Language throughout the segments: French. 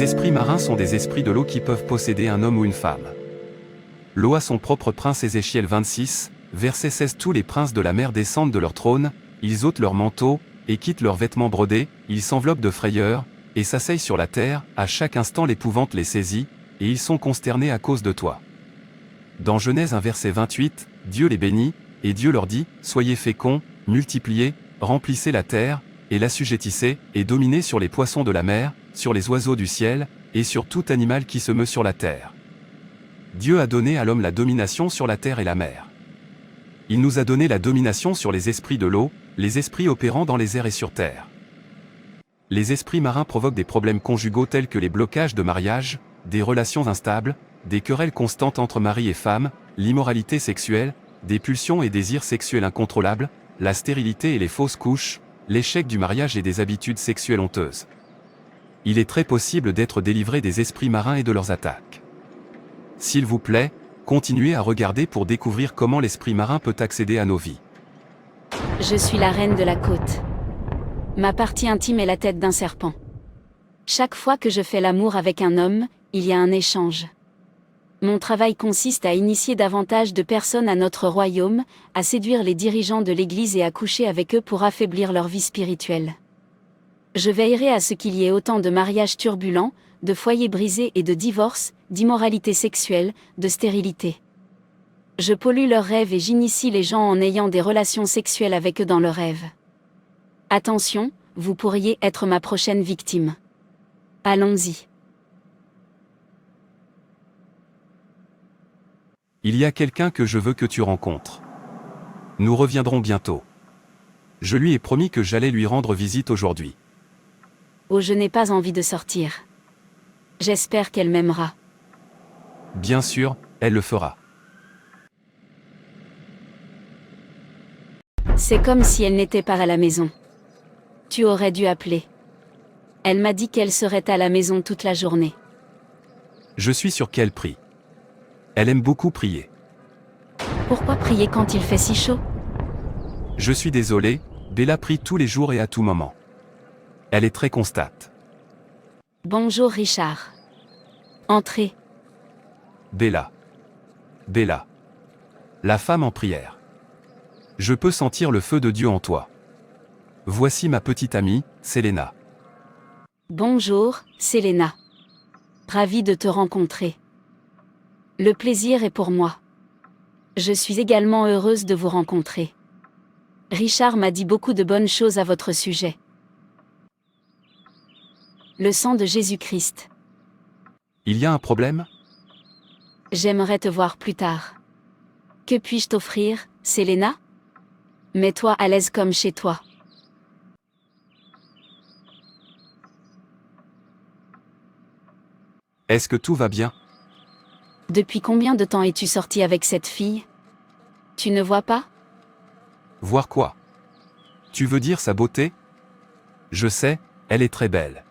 Les esprits marins sont des esprits de l'eau qui peuvent posséder un homme ou une femme. L'eau a son propre prince. Ézéchiel 26, verset 16. Tous les princes de la mer descendent de leur trône, ils ôtent leurs manteaux, et quittent leurs vêtements brodés, ils s'enveloppent de frayeur, et s'asseyent sur la terre, à chaque instant l'épouvante les saisit, et ils sont consternés à cause de toi. Dans Genèse 1 verset 28, Dieu les bénit, et Dieu leur dit, soyez féconds, multipliez, remplissez la terre, et l'assujettissez, et dominez sur les poissons de la mer, sur les oiseaux du ciel, et sur tout animal qui se meut sur la terre. Dieu a donné à l'homme la domination sur la terre et la mer. Il nous a donné la domination sur les esprits de l'eau, les esprits opérant dans les airs et sur terre. Les esprits marins provoquent des problèmes conjugaux tels que les blocages de mariage, des relations instables, des querelles constantes entre mari et femme, l'immoralité sexuelle, des pulsions et désirs sexuels incontrôlables, la stérilité et les fausses couches, l'échec du mariage et des habitudes sexuelles honteuses. Il est très possible d'être délivré des esprits marins et de leurs attaques. S'il vous plaît, continuez à regarder pour découvrir comment l'esprit marin peut accéder à nos vies. Je suis la reine de la côte. Ma partie intime est la tête d'un serpent. Chaque fois que je fais l'amour avec un homme, il y a un échange. Mon travail consiste à initier davantage de personnes à notre royaume, à séduire les dirigeants de l'Église et à coucher avec eux pour affaiblir leur vie spirituelle. Je veillerai à ce qu'il y ait autant de mariages turbulents, de foyers brisés et de divorces, d'immoralité sexuelle, de stérilité. Je pollue leurs rêves et j'initie les gens en ayant des relations sexuelles avec eux dans leurs rêves. Attention, vous pourriez être ma prochaine victime. Allons-y. Il y a quelqu'un que je veux que tu rencontres. Nous reviendrons bientôt. Je lui ai promis que j'allais lui rendre visite aujourd'hui. Oh, je n'ai pas envie de sortir. J'espère qu'elle m'aimera. Bien sûr, elle le fera. C'est comme si elle n'était pas à la maison. Tu aurais dû appeler. Elle m'a dit qu'elle serait à la maison toute la journée. Je suis sur quel prix? Elle aime beaucoup prier. Pourquoi prier quand il fait si chaud? Je suis désolé, Bella prie tous les jours et à tout moment. Elle est très constante. Bonjour Richard. Entrez. Bella. Bella. La femme en prière. Je peux sentir le feu de Dieu en toi. Voici ma petite amie, Selena. Bonjour, Selena. Ravie de te rencontrer. Le plaisir est pour moi. Je suis également heureuse de vous rencontrer. Richard m'a dit beaucoup de bonnes choses à votre sujet. Le sang de Jésus-Christ. Il y a un problème? J'aimerais te voir plus tard. Que puis-je t'offrir, Selena? Mets-toi à l'aise comme chez toi. Est-ce que tout va bien? Depuis combien de temps es-tu sorti avec cette fille? Tu ne vois pas? Voir quoi? Tu veux dire sa beauté? Je sais, elle est très belle.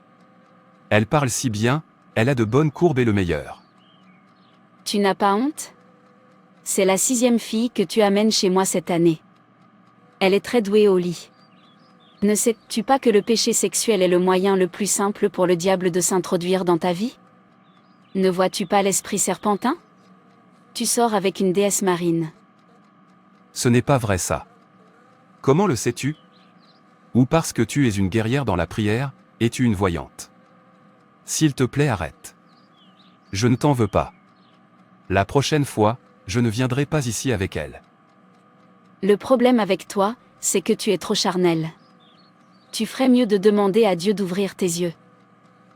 Elle parle si bien, elle a de bonnes courbes et le meilleur. Tu n'as pas honte? C'est la 6e fille que tu amènes chez moi cette année. Elle est très douée au lit. Ne sais-tu pas que le péché sexuel est le moyen le plus simple pour le diable de s'introduire dans ta vie? Ne vois-tu pas l'esprit serpentin? Tu sors avec une déesse marine. Ce n'est pas vrai ça. Comment le sais-tu? Ou parce que tu es une guerrière dans la prière, es-tu une voyante? S'il te plaît, arrête. Je ne t'en veux pas. La prochaine fois, je ne viendrai pas ici avec elle. Le problème avec toi, c'est que tu es trop charnel. Tu ferais mieux de demander à Dieu d'ouvrir tes yeux.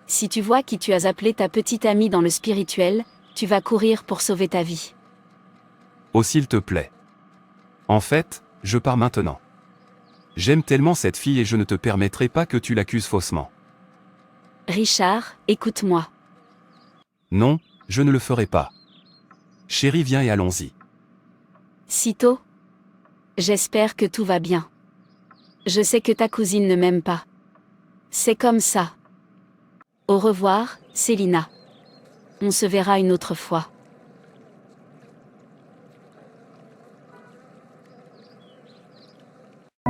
Si tu vois qui tu as appelé ta petite amie dans le spirituel, tu vas courir pour sauver ta vie. Oh s'il te plaît. En fait, je pars maintenant. J'aime tellement cette fille et je ne te permettrai pas que tu l'accuses faussement. Richard, écoute-moi. Non, je ne le ferai pas. Chérie, viens et allons-y. Sitôt? J'espère que tout va bien. Je sais que ta cousine ne m'aime pas. C'est comme ça. Au revoir, Selena. On se verra une autre fois.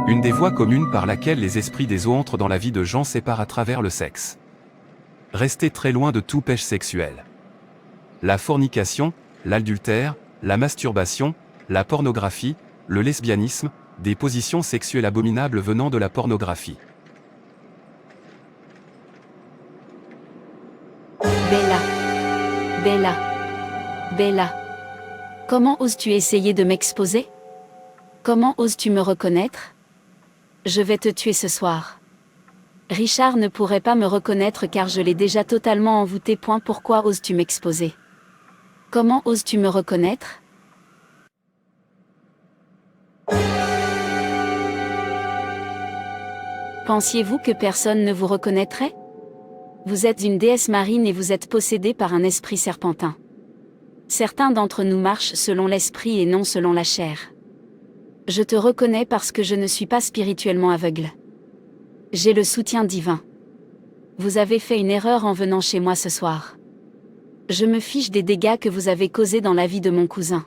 Une des voies communes par laquelle les esprits des eaux entrent dans la vie de gens, c'est par à travers le sexe. Restez très loin de tout péché sexuel. La fornication, l'adultère, la masturbation, la pornographie, le lesbianisme, des positions sexuelles abominables venant de la pornographie. Bella. Bella. Bella. Comment oses-tu essayer de m'exposer? Comment oses-tu me reconnaître? Je vais te tuer ce soir. Richard ne pourrait pas me reconnaître car je l'ai déjà totalement envoûté. Pourquoi oses-tu m'exposer? Comment oses-tu me reconnaître? Pensiez-vous que personne ne vous reconnaîtrait? Vous êtes une déesse marine et vous êtes possédé par un esprit serpentin. Certains d'entre nous marchent selon l'esprit et non selon la chair. Je te reconnais parce que je ne suis pas spirituellement aveugle. J'ai le soutien divin. Vous avez fait une erreur en venant chez moi ce soir. Je me fiche des dégâts que vous avez causés dans la vie de mon cousin.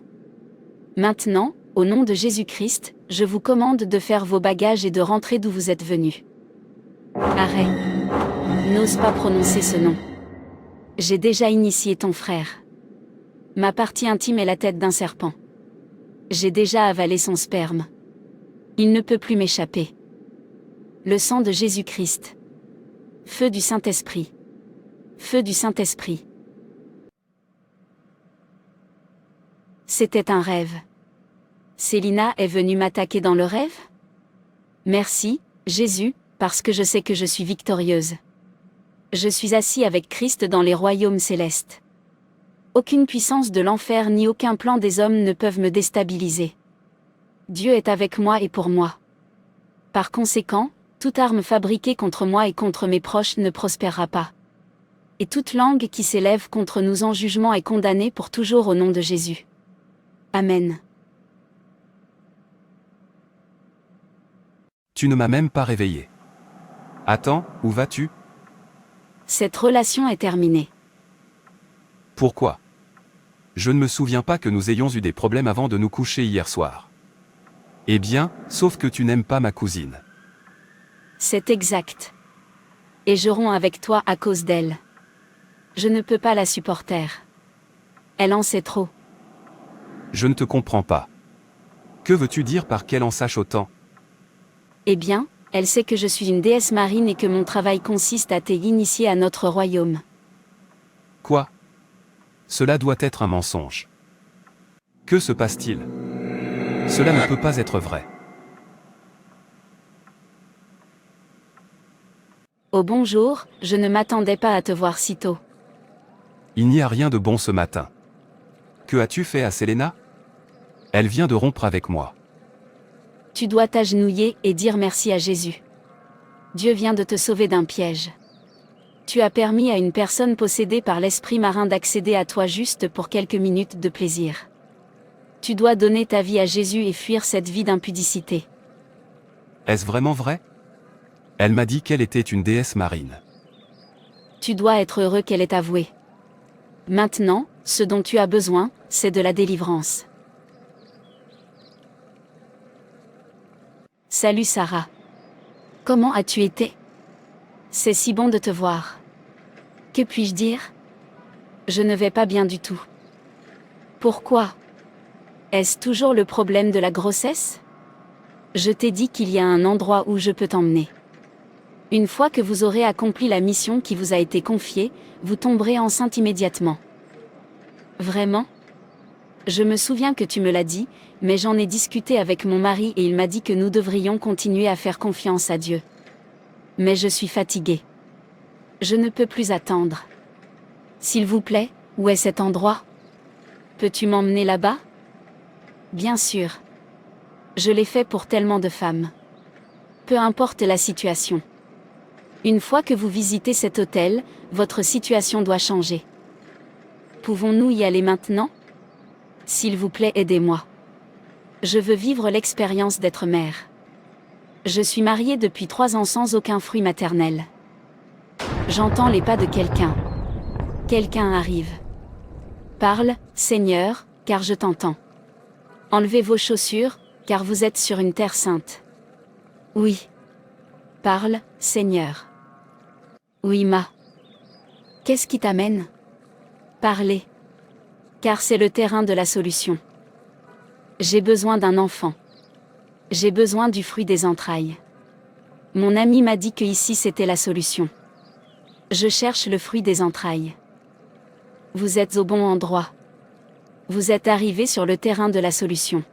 Maintenant, au nom de Jésus-Christ, je vous commande de faire vos bagages et de rentrer d'où vous êtes venu. Arrête. N'ose pas prononcer ce nom. J'ai déjà initié ton frère. Ma partie intime est la tête d'un serpent. J'ai déjà avalé son sperme. Il ne peut plus m'échapper. Le sang de Jésus-Christ. Feu du Saint-Esprit. Feu du Saint-Esprit. C'était un rêve. Célina est venue m'attaquer dans le rêve? Merci, Jésus, parce que je sais que je suis victorieuse. Je suis assis avec Christ dans les royaumes célestes. Aucune puissance de l'enfer ni aucun plan des hommes ne peuvent me déstabiliser. Dieu est avec moi et pour moi. Par conséquent, toute arme fabriquée contre moi et contre mes proches ne prospérera pas. Et toute langue qui s'élève contre nous en jugement est condamnée pour toujours au nom de Jésus. Amen. Tu ne m'as même pas réveillé. Attends, où vas-tu? Cette relation est terminée. Pourquoi? Je ne me souviens pas que nous ayons eu des problèmes avant de nous coucher hier soir. Eh bien, sauf que tu n'aimes pas ma cousine. C'est exact. Et je romps avec toi à cause d'elle. Je ne peux pas la supporter. Elle en sait trop. Je ne te comprends pas. Que veux-tu dire par qu'elle en sache autant? Eh bien, elle sait que je suis une déesse marine et que mon travail consiste à t'initier à notre royaume. Quoi? Cela doit être un mensonge. Que se passe-t-il? Cela ne peut pas être vrai. Oh bonjour, je ne m'attendais pas à te voir si tôt. Il n'y a rien de bon ce matin. Que as-tu fait à Selena? Elle vient de rompre avec moi. Tu dois t'agenouiller et dire merci à Jésus. Dieu vient de te sauver d'un piège. Tu as permis à une personne possédée par l'esprit marin d'accéder à toi juste pour quelques minutes de plaisir. Tu dois donner ta vie à Jésus et fuir cette vie d'impudicité. Est-ce vraiment vrai? Elle m'a dit qu'elle était une déesse marine. Tu dois être heureux qu'elle ait avoué. Maintenant, ce dont tu as besoin, c'est de la délivrance. Salut Sarah. Comment as-tu été? C'est si bon de te voir. Que puis-je dire? Je ne vais pas bien du tout. Pourquoi? Est-ce toujours le problème de la grossesse? Je t'ai dit qu'il y a un endroit où je peux t'emmener. Une fois que vous aurez accompli la mission qui vous a été confiée, vous tomberez enceinte immédiatement. Vraiment? Je me souviens que tu me l'as dit, mais j'en ai discuté avec mon mari et il m'a dit que nous devrions continuer à faire confiance à Dieu. Mais je suis fatiguée. Je ne peux plus attendre. S'il vous plaît, où est cet endroit? Peux-tu m'emmener là-bas? Bien sûr. Je l'ai fait pour tellement de femmes. Peu importe la situation. Une fois que vous visitez cet hôtel, votre situation doit changer. Pouvons-nous y aller maintenant? S'il vous plaît, aidez-moi. Je veux vivre l'expérience d'être mère. Je suis mariée depuis 3 ans sans aucun fruit maternel. J'entends les pas de quelqu'un. Quelqu'un arrive. Parle, Seigneur, car je t'entends. Enlevez vos chaussures, car vous êtes sur une terre sainte. Oui. Parle, Seigneur. Oui, Qu'est-ce qui t'amène? Parlez. Car c'est le terrain de la solution. J'ai besoin d'un enfant. J'ai besoin du fruit des entrailles. Mon ami m'a dit que ici c'était la solution. Je cherche le fruit des entrailles. Vous êtes au bon endroit. Vous êtes arrivé sur le terrain de la solution.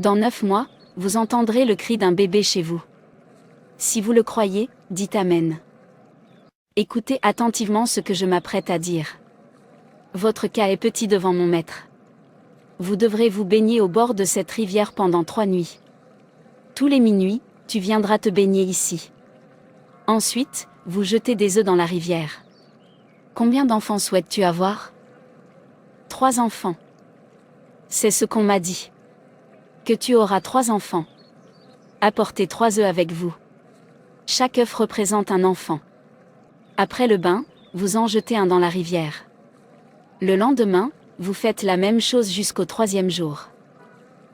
Dans 9 mois, vous entendrez le cri d'un bébé chez vous. Si vous le croyez, dites Amen. Écoutez attentivement ce que je m'apprête à dire. Votre cas est petit devant mon maître. Vous devrez vous baigner au bord de cette rivière pendant 3 nuits. Tous les minuits, tu viendras te baigner ici. Ensuite, vous jetez des œufs dans la rivière. Combien d'enfants souhaites-tu avoir? 3 enfants. C'est ce qu'on m'a dit. Que tu auras 3 enfants. Apportez 3 œufs avec vous. Chaque œuf représente un enfant. Après le bain, vous en jetez un dans la rivière. Le lendemain, vous faites la même chose jusqu'au 3e jour.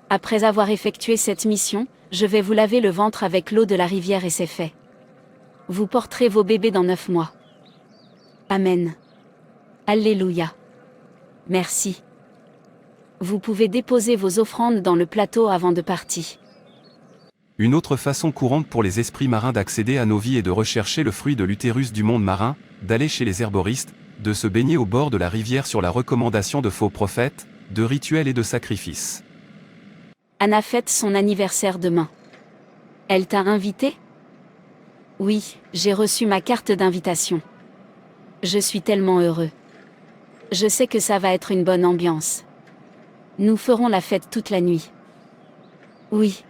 Après avoir effectué cette mission, je vais vous laver le ventre avec l'eau de la rivière et c'est fait. Vous porterez vos bébés dans 9 mois. Amen. Alléluia. Merci. Vous pouvez déposer vos offrandes dans le plateau avant de partir. Une autre façon courante pour les esprits marins d'accéder à nos vies est de rechercher le fruit de l'utérus du monde marin, d'aller chez les herboristes, de se baigner au bord de la rivière sur la recommandation de faux prophètes, de rituels et de sacrifices. Anna fête son anniversaire demain. Elle t'a invité? Oui, j'ai reçu ma carte d'invitation. Je suis tellement heureux. Je sais que ça va être une bonne ambiance. Nous ferons la fête toute la nuit. Oui.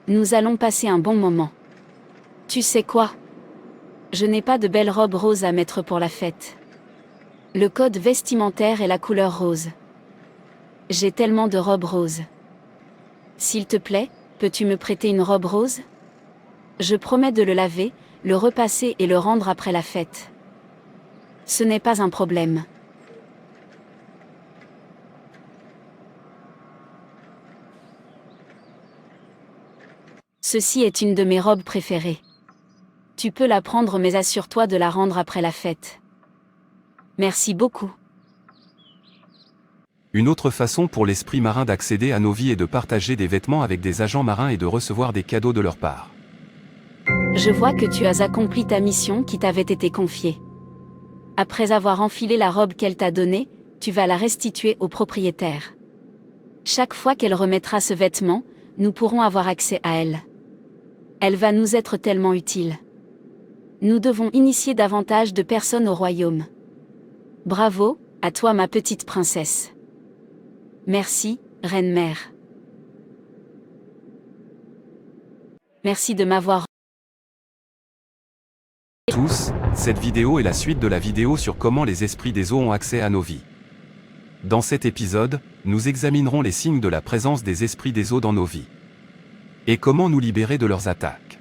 Nous allons passer un bon moment. Tu sais quoi? Je n'ai pas de belle robe rose à mettre pour la fête. Le code vestimentaire est la couleur rose. J'ai tellement de robes roses. S'il te plaît, peux-tu me prêter une robe rose? Je promets de le laver, le repasser et le rendre après la fête. Ce n'est pas un problème. Ceci est une de mes robes préférées. Tu peux la prendre mais assure-toi de la rendre après la fête. Merci beaucoup. Une autre façon pour l'esprit marin d'accéder à nos vies est de partager des vêtements avec des agents marins et de recevoir des cadeaux de leur part. Je vois que tu as accompli ta mission qui t'avait été confiée. Après avoir enfilé la robe qu'elle t'a donnée, tu vas la restituer au propriétaire. Chaque fois qu'elle remettra ce vêtement, nous pourrons avoir accès à elle. Elle va nous être tellement utile. Nous devons initier davantage de personnes au royaume. Bravo, à toi ma petite princesse. Merci, reine-mère. Merci de m'avoir... Tous, cette vidéo est la suite de la vidéo sur comment les esprits des eaux ont accès à nos vies. Dans cet épisode, nous examinerons les signes de la présence des esprits des eaux dans nos vies. Et comment nous libérer de leurs attaques.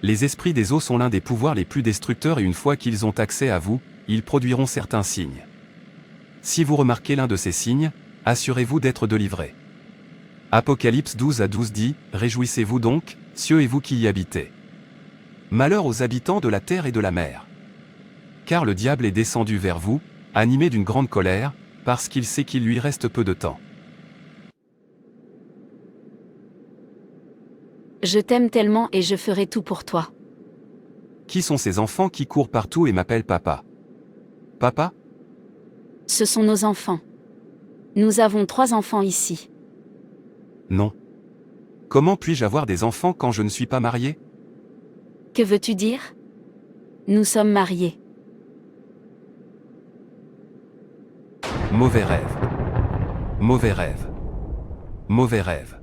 Les esprits des eaux sont l'un des pouvoirs les plus destructeurs et une fois qu'ils ont accès à vous, ils produiront certains signes. Si vous remarquez l'un de ces signes, assurez-vous d'être délivré. Apocalypse 12:12 dit, « Réjouissez-vous donc, cieux et vous qui y habitez. Malheur aux habitants de la terre et de la mer. Car le diable est descendu vers vous, animé d'une grande colère, parce qu'il sait qu'il lui reste peu de temps. » Je t'aime tellement et je ferai tout pour toi. Qui sont ces enfants qui courent partout et m'appellent papa? Papa? Ce sont nos enfants. Nous avons 3 enfants ici. Non. Comment puis-je avoir des enfants quand je ne suis pas marié? Que veux-tu dire? Nous sommes mariés. Mauvais rêve. Mauvais rêve. Mauvais rêve.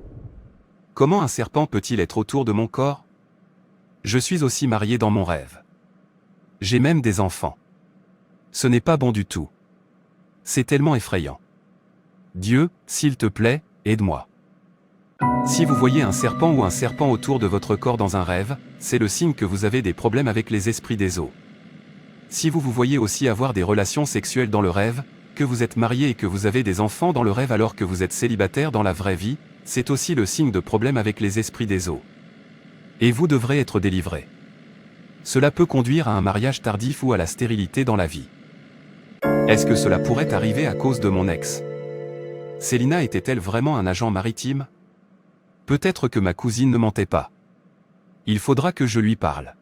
Comment un serpent peut-il être autour de mon corps? Je suis aussi marié dans mon rêve. J'ai même des enfants. Ce n'est pas bon du tout. C'est tellement effrayant. Dieu, s'il te plaît, aide-moi. Si vous voyez un serpent ou un serpent autour de votre corps dans un rêve, c'est le signe que vous avez des problèmes avec les esprits des eaux. Si vous voyez aussi avoir des relations sexuelles dans le rêve, que vous êtes marié et que vous avez des enfants dans le rêve alors que vous êtes célibataire dans la vraie vie, c'est aussi le signe de problème avec les esprits des eaux. Et vous devrez être délivré. Cela peut conduire à un mariage tardif ou à la stérilité dans la vie. Est-ce que cela pourrait arriver à cause de mon ex? Célina était-elle vraiment un agent maritime? Peut-être que ma cousine ne mentait pas. Il faudra que je lui parle.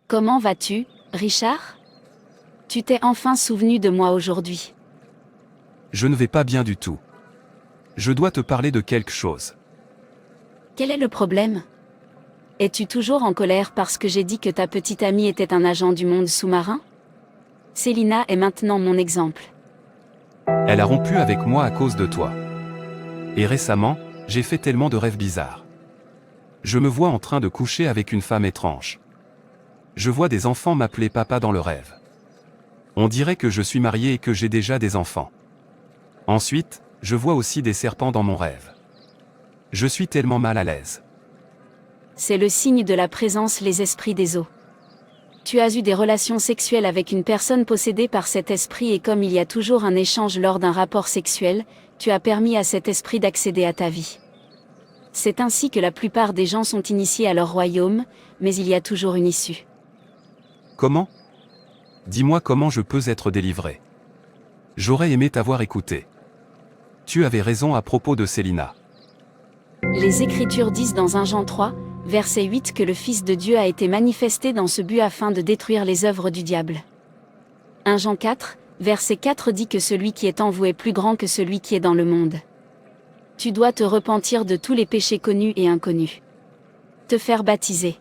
Comment vas-tu, Richard? Tu t'es enfin souvenu de moi aujourd'hui. Je ne vais pas bien du tout. Je dois te parler de quelque chose. Quel est le problème? Es-tu toujours en colère parce que j'ai dit que ta petite amie était un agent du monde sous-marin? Célina est maintenant mon exemple. Elle a rompu avec moi à cause de toi. Et récemment, j'ai fait tellement de rêves bizarres. Je me vois en train de coucher avec une femme étrange. Je vois des enfants m'appeler papa dans le rêve. On dirait que je suis marié et que j'ai déjà des enfants. Ensuite, je vois aussi des serpents dans mon rêve. Je suis tellement mal à l'aise. C'est le signe de la présence les esprits des eaux. Tu as eu des relations sexuelles avec une personne possédée par cet esprit et comme il y a toujours un échange lors d'un rapport sexuel, tu as permis à cet esprit d'accéder à ta vie. C'est ainsi que la plupart des gens sont initiés à leur royaume, mais il y a toujours une issue. Comment? Dis-moi comment je peux être délivré. J'aurais aimé t'avoir écouté. Tu avais raison à propos de Célina. Les Écritures disent dans 1 Jean 3, verset 8 que le Fils de Dieu a été manifesté dans ce but afin de détruire les œuvres du diable. 1 Jean 4, verset 4 dit que celui qui est en vous est plus grand que celui qui est dans le monde. Tu dois te repentir de tous les péchés connus et inconnus. Te faire baptiser.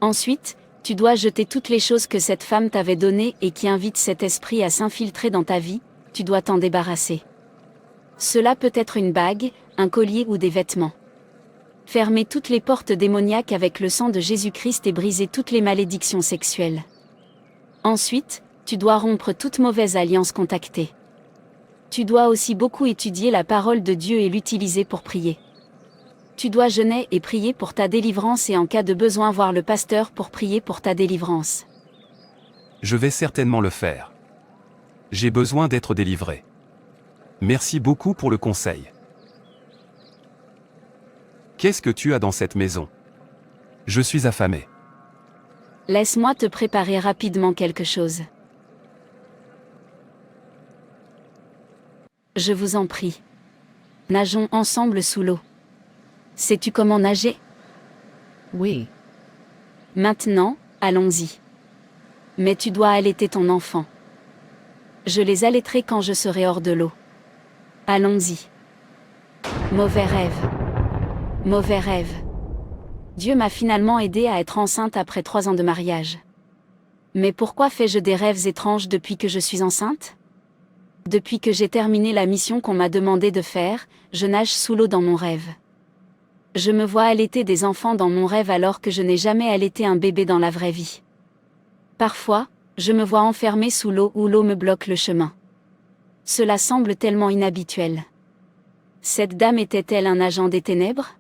Ensuite, tu dois jeter toutes les choses que cette femme t'avait données et qui invitent cet esprit à s'infiltrer dans ta vie, tu dois t'en débarrasser. Cela peut être une bague, un collier ou des vêtements. Fermez toutes les portes démoniaques avec le sang de Jésus-Christ et brisez toutes les malédictions sexuelles. Ensuite, tu dois rompre toute mauvaise alliance contactée. Tu dois aussi beaucoup étudier la parole de Dieu et l'utiliser pour prier. Tu dois jeûner et prier pour ta délivrance et en cas de besoin voir le pasteur pour prier pour ta délivrance. Je vais certainement le faire. J'ai besoin d'être délivré. Merci beaucoup pour le conseil. Qu'est-ce que tu as dans cette maison? Je suis affamé. Laisse-moi te préparer rapidement quelque chose. Je vous en prie. Nageons ensemble sous l'eau. Sais-tu comment nager? Oui. Maintenant, allons-y. Mais tu dois allaiter ton enfant. Je les allaiterai quand je serai hors de l'eau. Allons-y. Mauvais rêve. Mauvais rêve. Dieu m'a finalement aidé à être enceinte après 3 ans de mariage. Mais pourquoi fais-je des rêves étranges depuis que je suis enceinte? Depuis que j'ai terminé la mission qu'on m'a demandé de faire, je nage sous l'eau dans mon rêve. Je me vois allaiter des enfants dans mon rêve alors que je n'ai jamais allaité un bébé dans la vraie vie. Parfois, je me vois enfermée sous l'eau où l'eau me bloque le chemin. Cela semble tellement inhabituel. Cette dame était-elle un agent des ténèbres?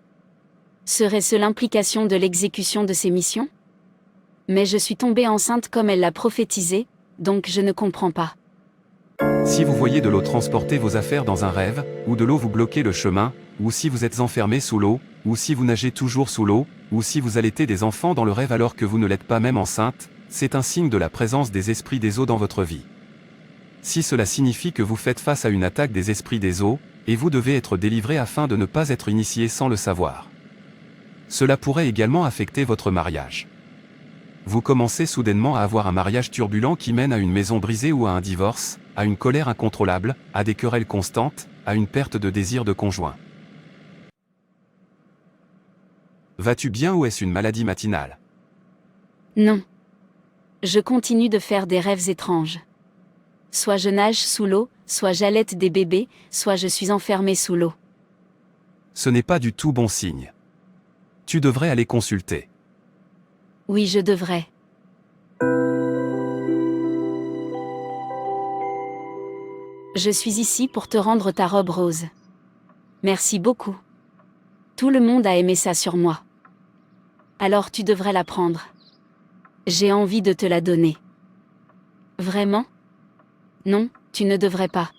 Serait-ce l'implication de l'exécution de ses missions? Mais je suis tombée enceinte comme elle l'a prophétisé, donc je ne comprends pas. Si vous voyez de l'eau transporter vos affaires dans un rêve, ou de l'eau vous bloquer le chemin, ou si vous êtes enfermé sous l'eau, ou si vous nagez toujours sous l'eau, ou si vous allaitez des enfants dans le rêve alors que vous ne l'êtes pas même enceinte, c'est un signe de la présence des esprits des eaux dans votre vie. Si cela signifie que vous faites face à une attaque des esprits des eaux, et vous devez être délivré afin de ne pas être initié sans le savoir. Cela pourrait également affecter votre mariage. Vous commencez soudainement à avoir un mariage turbulent qui mène à une maison brisée ou à un divorce, à une colère incontrôlable, à des querelles constantes, à une perte de désir de conjoint. Vas-tu bien ou est-ce une maladie matinale? Non. Je continue de faire des rêves étranges. Soit je nage sous l'eau, soit j'allaite des bébés, soit je suis enfermée sous l'eau. Ce n'est pas du tout bon signe. Tu devrais aller consulter. Oui, je devrais. Je suis ici pour te rendre ta robe rose. Merci beaucoup. Tout le monde a aimé ça sur moi. Alors tu devrais la prendre. J'ai envie de te la donner. Vraiment? Non, tu ne devrais pas.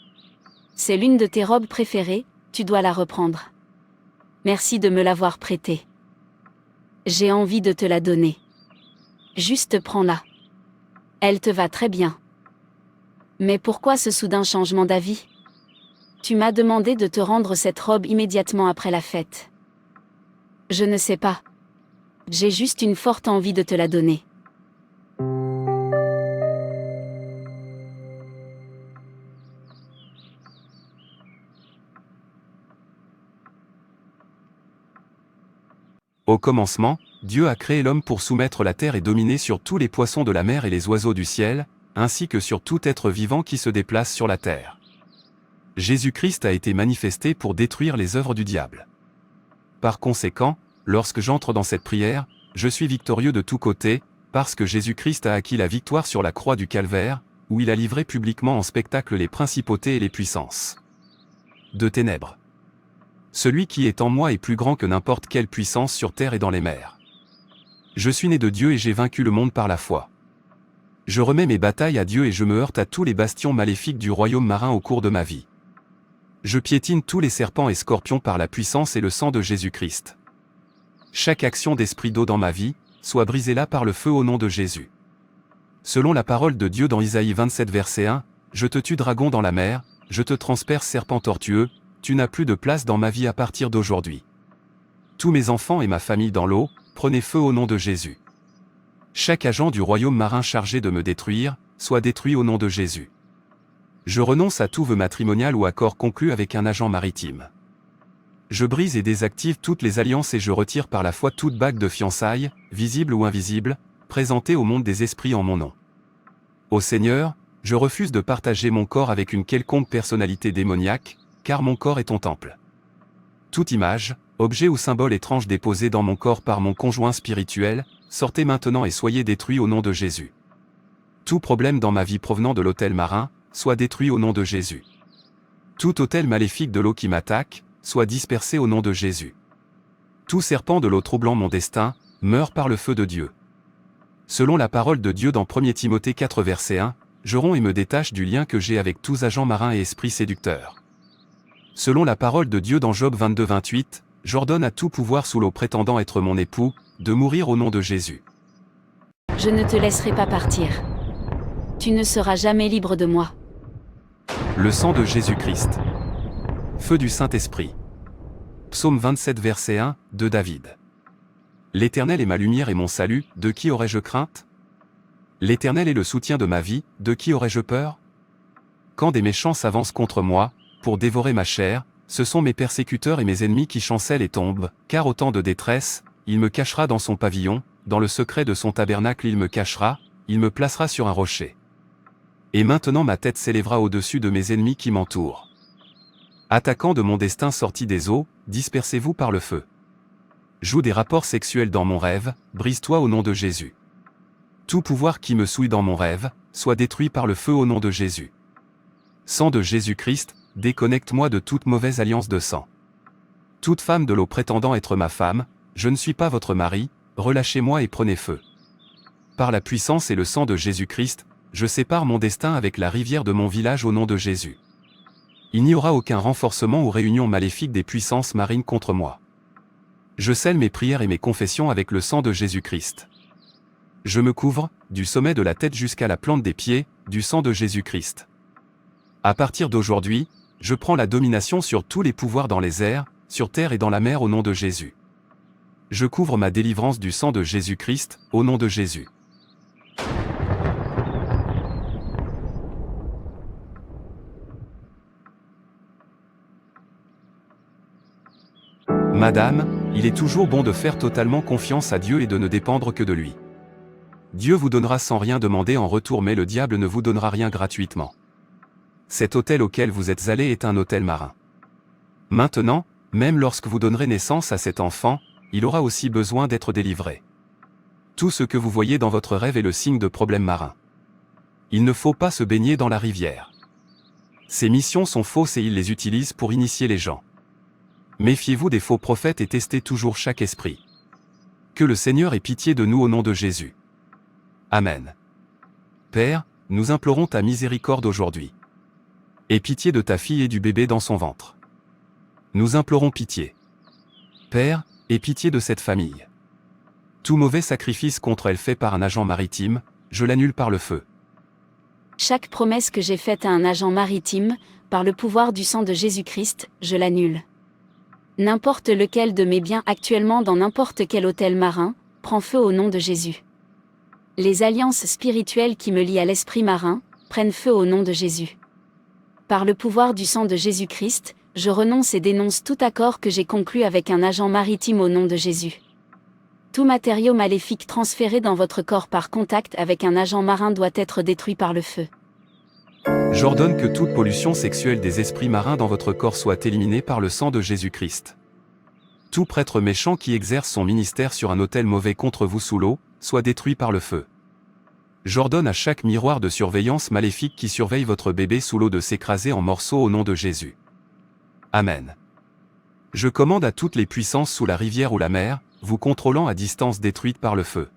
C'est l'une de tes robes préférées, tu dois la reprendre. Merci de me l'avoir prêtée. J'ai envie de te la donner. Juste prends-la. Elle te va très bien. Mais pourquoi ce soudain changement d'avis? Tu m'as demandé de te rendre cette robe immédiatement après la fête. Je ne sais pas. J'ai juste une forte envie de te la donner. Au commencement, Dieu a créé l'homme pour soumettre la terre et dominer sur tous les poissons de la mer et les oiseaux du ciel, ainsi que sur tout être vivant qui se déplace sur la terre. Jésus-Christ a été manifesté pour détruire les œuvres du diable. Par conséquent, lorsque j'entre dans cette prière, je suis victorieux de tous côtés, parce que Jésus-Christ a acquis la victoire sur la croix du Calvaire, où il a livré publiquement en spectacle les principautés et les puissances de ténèbres. Celui qui est en moi est plus grand que n'importe quelle puissance sur terre et dans les mers. Je suis né de Dieu et j'ai vaincu le monde par la foi. Je remets mes batailles à Dieu et je me heurte à tous les bastions maléfiques du royaume marin au cours de ma vie. Je piétine tous les serpents et scorpions par la puissance et le sang de Jésus-Christ. Chaque action d'esprit d'eau dans ma vie, soit brisée là par le feu au nom de Jésus. Selon la parole de Dieu dans Isaïe 27 verset 1, « Je te tue dragon dans la mer, je te transperce serpent tortueux, tu n'as plus de place dans ma vie à partir d'aujourd'hui. Tous mes enfants et ma famille dans l'eau, prenez feu au nom de Jésus. Chaque agent du royaume marin chargé de me détruire, soit détruit au nom de Jésus. Je renonce à tout vœu matrimonial ou accord conclu avec un agent maritime. Je brise et désactive toutes les alliances et je retire par la foi toute bague de fiançailles, visible ou invisible, présentée au monde des esprits en mon nom. Ô Seigneur, je refuse de partager mon corps avec une quelconque personnalité démoniaque, car mon corps est ton temple. Toute image, objet ou symbole étrange déposé dans mon corps par mon conjoint spirituel, sortez maintenant et soyez détruits au nom de Jésus. Tout problème dans ma vie provenant de l'autel marin, soit détruit au nom de Jésus. Tout autel maléfique de l'eau qui m'attaque, soit dispersé au nom de Jésus. Tout serpent de l'eau troublant mon destin, meurt par le feu de Dieu. Selon la parole de Dieu dans 1 Timothée 4 verset 1, je romps et me détache du lien que j'ai avec tous agents marins et esprits séducteurs. Selon la parole de Dieu dans Job 22 28, j'ordonne à tout pouvoir sous l'eau prétendant être mon époux, de mourir au nom de Jésus. Je ne te laisserai pas partir. Tu ne seras jamais libre de moi. Le sang de Jésus-Christ. Feu du Saint-Esprit. Psaume 27 verset 1, de David. L'Éternel est ma lumière et mon salut, de qui aurais-je crainte? L'Éternel est le soutien de ma vie, de qui aurais-je peur? Quand des méchants s'avancent contre moi, pour dévorer ma chair, ce sont mes persécuteurs et mes ennemis qui chancellent et tombent, car au temps de détresse, il me cachera dans son pavillon, dans le secret de son tabernacle il me cachera, il me placera sur un rocher. Et maintenant ma tête s'élèvera au-dessus de mes ennemis qui m'entourent. Attaquant de mon destin sorti des eaux, dispersez-vous par le feu. Joue des rapports sexuels dans mon rêve, brise-toi au nom de Jésus. Tout pouvoir qui me souille dans mon rêve, soit détruit par le feu au nom de Jésus. Sang de Jésus-Christ, déconnecte-moi de toute mauvaise alliance de sang. Toute femme de l'eau prétendant être ma femme, je ne suis pas votre mari, relâchez-moi et prenez feu. Par la puissance et le sang de Jésus-Christ, je sépare mon destin avec la rivière de mon village au nom de Jésus. Il n'y aura aucun renforcement ou réunion maléfique des puissances marines contre moi. Je scelle mes prières et mes confessions avec le sang de Jésus-Christ. Je me couvre, du sommet de la tête jusqu'à la plante des pieds, du sang de Jésus-Christ. À partir d'aujourd'hui, je prends la domination sur tous les pouvoirs dans les airs, sur terre et dans la mer au nom de Jésus. Je couvre ma délivrance du sang de Jésus-Christ, au nom de Jésus. Madame, il est toujours bon de faire totalement confiance à Dieu et de ne dépendre que de lui. Dieu vous donnera sans rien demander en retour, mais le diable ne vous donnera rien gratuitement. Cet autel auquel vous êtes allé est un autel marin. Maintenant, même lorsque vous donnerez naissance à cet enfant, il aura aussi besoin d'être délivré. Tout ce que vous voyez dans votre rêve est le signe de problèmes marins. Il ne faut pas se baigner dans la rivière. Ces missions sont fausses et ils les utilisent pour initier les gens. Méfiez-vous des faux prophètes et testez toujours chaque esprit. Que le Seigneur ait pitié de nous au nom de Jésus. Amen. Père, nous implorons ta miséricorde aujourd'hui. Aie pitié de ta fille et du bébé dans son ventre. Nous implorons pitié. Père, aie pitié de cette famille. Tout mauvais sacrifice contre elle fait par un agent maritime, je l'annule par le feu. Chaque promesse que j'ai faite à un agent maritime, par le pouvoir du sang de Jésus-Christ, je l'annule. N'importe lequel de mes biens actuellement dans n'importe quel hôtel marin, prend feu au nom de Jésus. Les alliances spirituelles qui me lient à l'esprit marin, prennent feu au nom de Jésus. Par le pouvoir du sang de Jésus-Christ, je renonce et dénonce tout accord que j'ai conclu avec un agent maritime au nom de Jésus. Tout matériau maléfique transféré dans votre corps par contact avec un agent marin doit être détruit par le feu. J'ordonne que toute pollution sexuelle des esprits marins dans votre corps soit éliminée par le sang de Jésus-Christ. Tout prêtre méchant qui exerce son ministère sur un autel mauvais contre vous sous l'eau, soit détruit par le feu. J'ordonne à chaque miroir de surveillance maléfique qui surveille votre bébé sous l'eau de s'écraser en morceaux au nom de Jésus. Amen. Je commande à toutes les puissances sous la rivière ou la mer, vous contrôlant à distance détruite par le feu.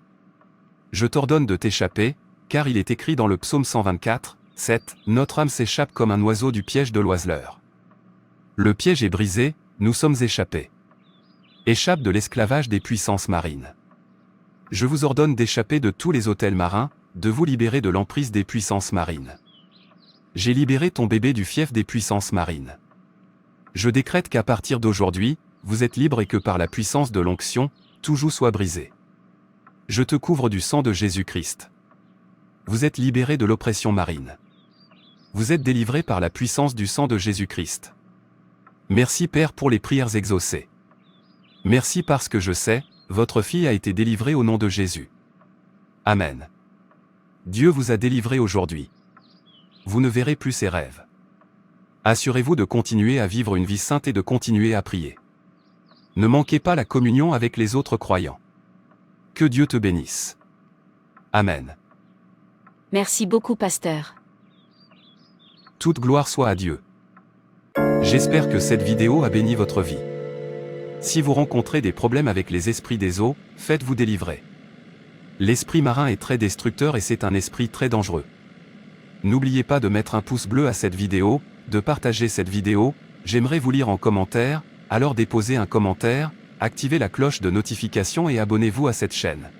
Je t'ordonne de t'échapper, car il est écrit dans le psaume 124, 7, notre âme s'échappe comme un oiseau du piège de l'oiseleur. Le piège est brisé, nous sommes échappés. Échappe de l'esclavage des puissances marines. Je vous ordonne d'échapper de tous les hôtels marins, de vous libérer de l'emprise des puissances marines. J'ai libéré ton bébé du fief des puissances marines. Je décrète qu'à partir d'aujourd'hui, vous êtes libre et que par la puissance de l'onction, tout joug soit brisé. Je te couvre du sang de Jésus-Christ. Vous êtes libéré de l'oppression marine. Vous êtes délivré par la puissance du sang de Jésus-Christ. Merci Père pour les prières exaucées. Merci parce que je sais, votre fille a été délivrée au nom de Jésus. Amen. Dieu vous a délivré aujourd'hui. Vous ne verrez plus ces rêves. Assurez-vous de continuer à vivre une vie sainte et de continuer à prier. Ne manquez pas la communion avec les autres croyants. Que Dieu te bénisse. Amen. Merci beaucoup, pasteur. Toute gloire soit à Dieu. J'espère que cette vidéo a béni votre vie. Si vous rencontrez des problèmes avec les esprits des eaux, faites-vous délivrer. L'esprit marin est très destructeur et c'est un esprit très dangereux. N'oubliez pas de mettre un pouce bleu à cette vidéo, de partager cette vidéo, j'aimerais vous lire en commentaire, alors déposez un commentaire, activez la cloche de notification et abonnez-vous à cette chaîne.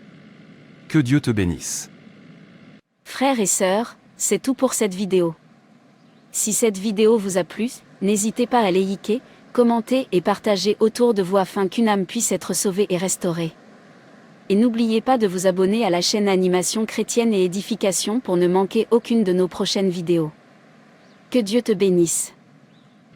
Que Dieu te bénisse. Frères et sœurs, c'est tout pour cette vidéo. Si cette vidéo vous a plu, n'hésitez pas à liker, commenter et partager autour de vous afin qu'une âme puisse être sauvée et restaurée. Et n'oubliez pas de vous abonner à la chaîne Animation Chrétienne et Édification pour ne manquer aucune de nos prochaines vidéos. Que Dieu te bénisse.